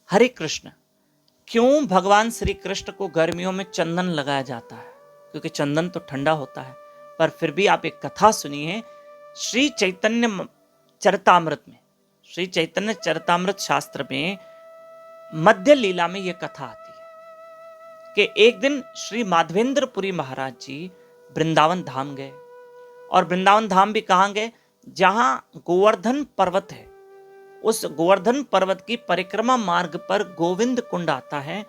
हरे कृष्ण। क्यों भगवान श्री कृष्ण को गर्मियों में चंदन लगाया जाता है? क्योंकि चंदन तो ठंडा होता है। पर फिर भी आप एक कथा सुनिए श्री चैतन्य चरितामृत में, श्री चैतन्य चरितामृत शास्त्र में मध्य लीला में यह कथा आती है कि एक दिन श्री माधवेंद्रपुरी महाराज जी वृंदावन धाम गए। और वृंदावन धाम भी कहां गए? जहां गोवर्धन पर्वत है, उस गोवर्धन पर्वत की परिक्रमा मार्ग पर गोविंद कुंड आता है।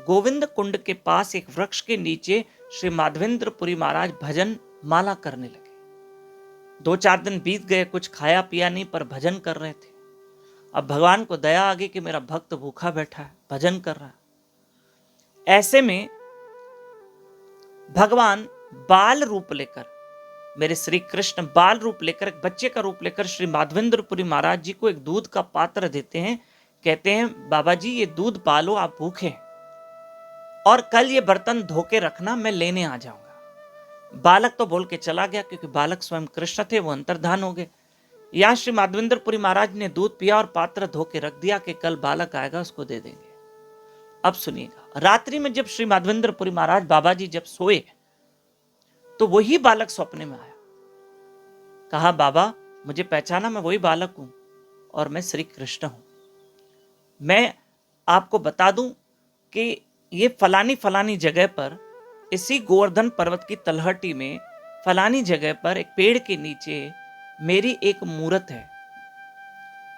गोविंद कुंड के पास एक वृक्ष के नीचे श्री माधवेंद्रपुरी महाराज भजन माला करने लगे। 2-4 दिन बीत गए, कुछ खाया पिया नहीं, पर भजन कर रहे थे। अब भगवान को दया आ गई कि मेरा भक्त भूखा बैठा है, भजन कर रहा है। ऐसे में भगवान बाल रूप लेकर, मेरे श्री कृष्ण बाल रूप लेकर, एक बच्चे का रूप लेकर श्री माधवेंद्रपुरी महाराज जी को एक दूध का पात्र देते हैं। कहते हैं बाबा जी ये दूध पालो, आप भूखे हैं, और कल ये बर्तन धो के रखना, मैं लेने आ जाऊंगा। बालक तो बोल के चला गया, क्योंकि बालक स्वयं कृष्ण थे, वो अंतर्धान हो गए। यहां श्री माधवेंद्रपुरी महाराज ने दूध पिया और पात्र धो के रख दिया कि कल बालक आएगा उसको दे देंगे। अब सुनिएगा, रात्रि में जब श्री माधवेंद्रपुरी महाराज बाबा जी जब सोए तो वही बालक स्वप्न में आया। कहा बाबा मुझे पहचाना, मैं वही बालक हूं और मैं श्री कृष्ण हूं। मैं आपको बता दूं कि ये फलानी फलानी जगह पर, इसी गोवर्धन पर्वत की तलहटी में फलानी जगह पर एक पेड़ के नीचे मेरी एक मूर्त है,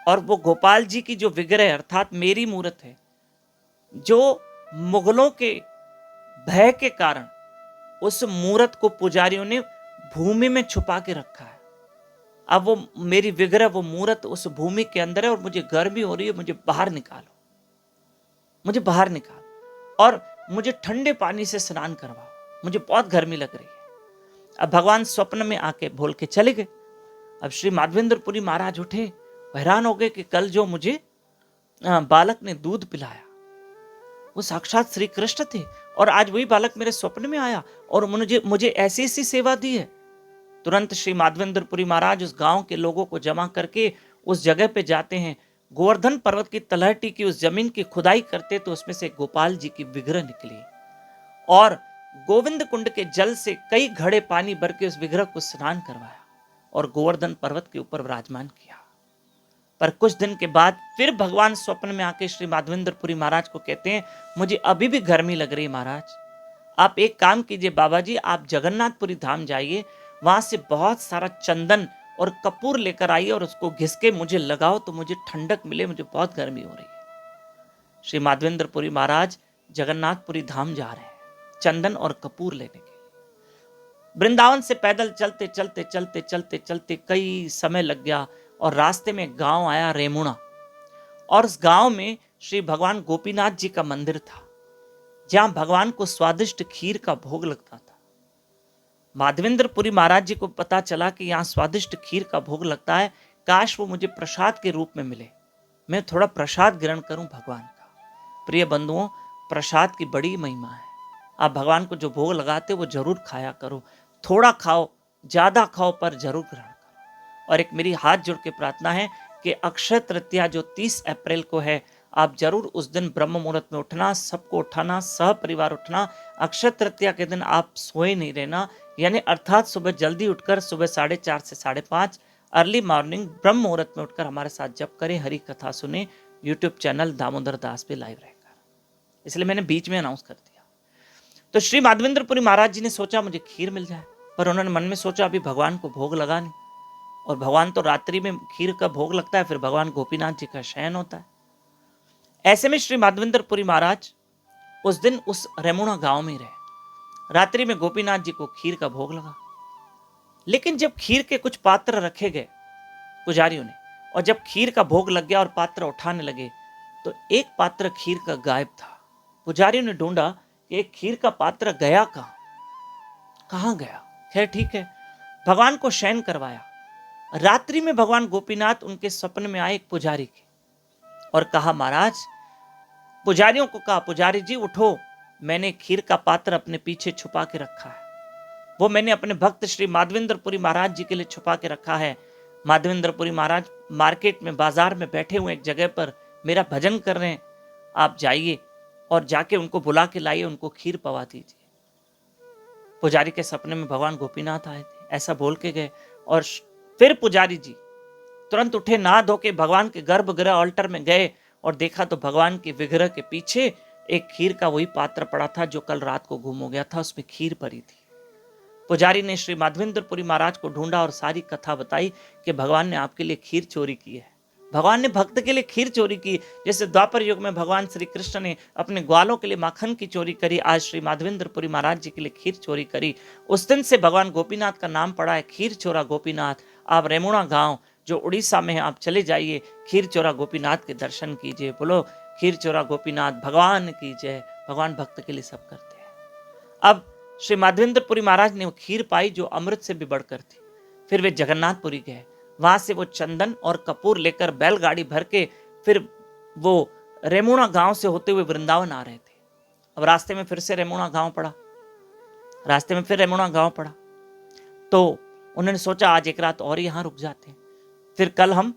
और वो गोपाल जी की जो विग्रह अर्थात मेरी मूर्त है, जो मुगलों के भय के कारण उस मूर्त को पुजारियों ने भूमि में छुपा के रखा है। अब वो मेरी विग्रह, वो मूर्त उस भूमि के अंदर है, और मुझे गर्मी हो रही है, मुझे बाहर निकालो, मुझे बाहर निकालो, और मुझे ठंडे पानी से स्नान करवाओ, मुझे बहुत गर्मी लग रही है। अब भगवान स्वप्न में आके बोल के चले गए। अब श्री माधवेंद्रपुरी महाराज उठे, हैरान हो गए कि कल जो मुझे बालक ने दूध पिलाया वो साक्षात श्री कृष्ण थे, और आज वही बालक मेरे स्वप्न में आया और मुझे ऐसी ऐसी सेवा दी है। तुरंत श्री माधवेंद्रपुरी महाराज उस गांव के लोगों को जमा करके उस जगह पे जाते हैं। गोवर्धन पर्वत की तलहटी की उस जमीन की खुदाई करते तो उसमें से गोपाल जी की विग्रह निकली, और गोविंद कुंड के जल से कई घड़े पानी भर के उस विग्रह को स्नान करवाया और गोवर्धन पर्वत के ऊपर विराजमान किया। पर कुछ दिन के बाद फिर भगवान स्वप्न में आके श्री माधवेंद्रपुरी महाराज को कहते हैं मुझे अभी भी गर्मी लग रही है महाराज, आप एक काम कीजिए बाबा जी, आप जगन्नाथपुरी धाम जाइए, वहां से बहुत सारा चंदन और कपूर लेकर आइए और उसको घिस के मुझे लगाओ तो मुझे ठंडक मिले, मुझे बहुत गर्मी हो रही है। श्री माधवेंद्रपुरी महाराज जगन्नाथपुरी धाम जा रहे हैं चंदन और कपूर लेने के लिए। वृंदावन से पैदल चलते चलते चलते चलते चलते कई समय लग गया, और रास्ते में गांव आया रेमुणा, और उस गांव में श्री भगवान गोपीनाथ जी का मंदिर था, जहां भगवान को स्वादिष्ट खीर का भोग लगता था। माधवेंद्रपुरी महाराज जी को पता चला कि यहां स्वादिष्ट खीर का भोग लगता है, काश वो मुझे प्रसाद के रूप में मिले, मैं थोड़ा प्रसाद ग्रहण करूं भगवान का। प्रिय बंधुओं, प्रसाद की बड़ी महिमा है। आप भगवान को जो भोग लगाते वो जरूर खाया करो, थोड़ा खाओ ज्यादा खाओ, पर जरूर ग्रहण करो। और एक मेरी हाथ जोड़ के प्रार्थना है कि अक्षय तृतीया जो 30 अप्रैल को है, आप जरूर उस दिन ब्रह्म मुहूर्त में उठना, सबको उठाना, सह परिवार उठना। अक्षय तृतीया के दिन आप सोए नहीं रहना, यानी अर्थात सुबह जल्दी उठकर सुबह 4:30 से 5:30 अर्ली मॉर्निंग ब्रह्म मुहूर्त में उठकर हमारे साथ जप करें, हरि कथा सुने। यूट्यूब चैनल दामोदर दास पे लाइव रहेगा, इसलिए मैंने बीच में अनाउंस कर दिया। तो श्री माधवेंद्रपुरी महाराज जी ने सोचा मुझे खीर मिल जाए, पर उन्होंने मन में सोचा अभी भगवान को भोग लगा नहीं, और भगवान तो रात्रि में खीर का भोग लगता है, फिर भगवान गोपीनाथ जी का शयन होता है। ऐसे में श्री माधवेंद्रपुरी महाराज उस दिन उस रेमुणा गांव में रहे। रात्रि में गोपीनाथ जी को खीर का भोग लगा, लेकिन जब खीर के कुछ पात्र रखे गए पुजारियों ने, और जब खीर का भोग लग गया और पात्र उठाने लगे, तो एक पात्र खीर का गायब था। पुजारियों ने ढूंढा कि एक खीर का पात्र गया कहां गया। खैर ठीक है, भगवान को शयन करवाया। रात्रि में भगवान गोपीनाथ उनके स्वप्न में आए एक पुजारी के, और कहा महाराज, पुजारियों को कहा पुजारी जी उठो, मैंने खीर का पात्र अपने पीछे छुपा के रखा है, वो मैंने अपने भक्त श्री माधवेंद्रपुरी महाराज जी के लिए छुपा के रखा है। माधवेंद्रपुरी महाराज मार्केट में, बाजार में बैठे हुए एक जगह पर मेरा भजन कर रहे हैं, आप जाइए और जाके उनको बुला के लाइए, उनको खीर पवा दीजिए। पुजारी के सपने में भगवान गोपीनाथ आए थे, ऐसा बोल के गए। और फिर पुजारी जी तुरंत उठे, नहा धो के भगवान के गर्भगृह ऑल्टर में गए और देखा तो भगवान के विग्रह के पीछे एक खीर का वही पात्र पड़ा था जो कल रात को गुम हो गया था, उसमें खीर पड़ी थी। पुजारी ने श्री माधवेंद्रपुरी महाराज को ढूंढा और सारी कथा बताई कि भगवान ने आपके लिए खीर चोरी की है। भगवान ने भक्त के लिए खीर चोरी की, जैसे द्वापर युग में भगवान श्री कृष्ण ने अपने ग्वालों के लिए माखन की चोरी करी, आज श्री माधवेंद्रपुरी महाराज जी के लिए खीर चोरी करी। उस दिन से भगवान गोपीनाथ का नाम पड़ा है खीर चोरा गोपीनाथ। आप रेमुणा गांव जो उड़ीसा में है, आप चले जाइए, खीर चोरा गोपीनाथ के दर्शन कीजिए। बोलो खीर चोरा गोपीनाथ भगवान की जय। भगवान भक्त के लिए सब करते हैं। अब श्री माधवेंद्रपुरी महाराज ने वो खीर पाई जो अमृत से भी बढ़कर थी। फिर वे जगन्नाथपुरी गए, वहां से वो चंदन और कपूर लेकर बैलगाड़ी भर के फिर वो रेमुणा गांव से होते हुए वृंदावन आ रहे थे। अब रास्ते में फिर से रेमुणा गांव पड़ा, रास्ते में फिर रेमुणा गांव पड़ा, तो उन्होंने सोचा आज एक रात और यहां रुक जाते हैं, फिर कल हम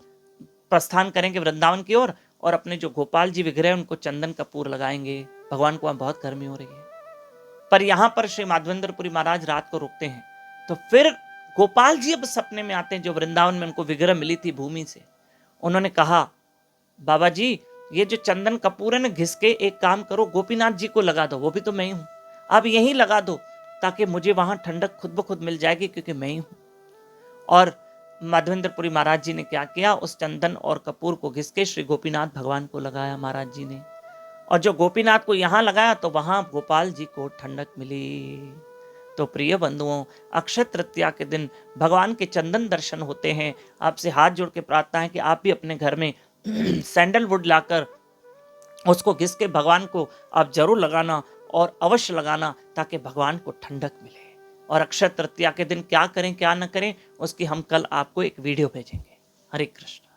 प्रस्थान करेंगे वृंदावन की ओर और अपने जो गोपाल जी विग्रह हैं उनको चंदन कपूर लगाएंगे। भगवान को वहां बहुत गर्मी हो रही है। पर यहां पर श्री माधवेंद्रपुरी महाराज रात को रुकते हैं, तो फिर गोपाल जी अब सपने में आते हैं जो वृंदावन में उनको विग्रह मिली थी भूमि से। उन्होंने कहा बाबा जी ये जो चंदन कपूर है ना, घिस के एक काम करो गोपीनाथ जी को लगा दो, वो भी तो मैं ही हूं, आप यहीं लगा दो ताकि मुझे वहां ठंडक खुद ब खुद मिल जाएगी क्योंकि मैं ही हूं। और माधवेंद्रपुरी महाराज जी ने क्या किया, उस चंदन और कपूर को घिस के श्री गोपीनाथ भगवान को लगाया महाराज जी ने, और जो गोपीनाथ को यहां लगाया तो वहां गोपाल जी को ठंडक मिली। तो प्रिय बंधुओं, अक्षय तृतीया के दिन भगवान के चंदन दर्शन होते हैं। आपसे हाथ जोड़ के प्रार्थना है कि आप भी अपने घर में सैंडलवुड लाकर उसको घिस के भगवान को आप जरूर लगाना और अवश्य लगाना ताकि भगवान को ठंडक मिले। और अक्षय तृतीया के दिन क्या करें क्या न करें उसकी हम कल आपको एक वीडियो भेजेंगे। हरे कृष्ण।